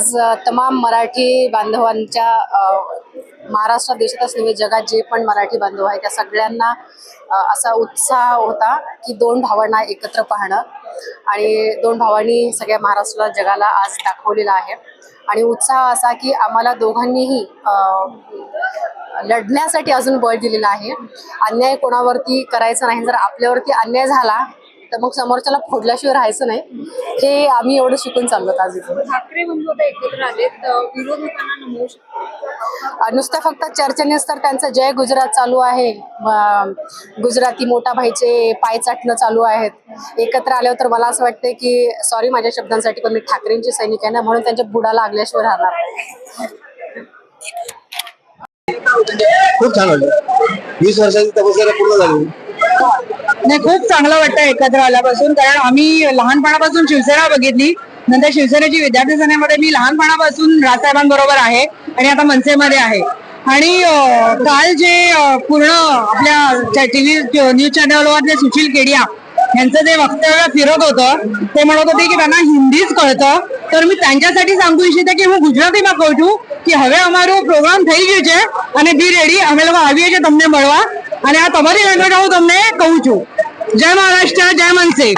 आज तमाम मराठी बांधवांच्या महाराष्ट्र देशातच नव्हे जगात जे पण मराठी बांधव आहेत त्या सगळ्यांना असा उत्साह होता की दोन भावांना एकत्र पाहणं आणि दोन भावांनी सगळ्या महाराष्ट्राला जगाला आज दाखवलेला आहे। आणि उत्साह असा की आम्हाला दोघांनीही लढण्यासाठी अजून बळ दिलेला आहे। अन्याय कोणावरती करायचा नाही, जर आपल्यावरती अन्याय झाला तर मग समोरच्याला फोडल्याशिवाय राहायचं नाही, हे आम्ही एवढं शिकून चाललो आज इथे। ठाकरे बंधू आता एकत्र आलेत, विरोध होताना नमवू शकतो। नुसतं फक्त चर्चेनेच तर त्यांचं जय गुजरात चालू आहे, गुजराती मोठा भाईचे पाय चाटणं चालू आहेत। एकत्र आल्यावर तर मला असं वाटतंय की सॉरी माझ्या शब्दांसाठी पण मी ठाकरेंची सैनिक आहे ना, म्हणून त्यांच्या बुडाला लागल्याशिवाय राहणार नाही। खूप छान वाटलं, 20 वर्षाची तपस्या पूर्ण झाली। नाही, खूप चांगलं वाटतं एकत्र आल्यापासून, कारण आम्ही लहानपणापासून शिवसेना बघितली, नंतर शिवसेनेची विद्यार्थी सेनेमध्ये मी लहानपणापासून राजसाहेबांबरोबर आहे आणि आता मनसेमध्ये आहे। आणि काल जे पूर्ण आपल्या टीव्ही न्यूज चॅनलवरले सुशील केडिया यांचं जे वक्तव्य फिरत होतं ते म्हणत होते की त्यांना हिंदीच कळतं, तर मी त्यांच्यासाठी सांगू इच्छिते की હું ગુજરાતીમાં કહું છું કે હવે અમારો પ્રોગ્રામ થઈ ગયો છે અને બી રેડી, અમે લોકો આવીએ છીએ તમને મળવા અને આ તમારી લેંગ્વેજમાં હું તમને કહું છું। જય મહારાષ્ટ્ર, જય મનસે।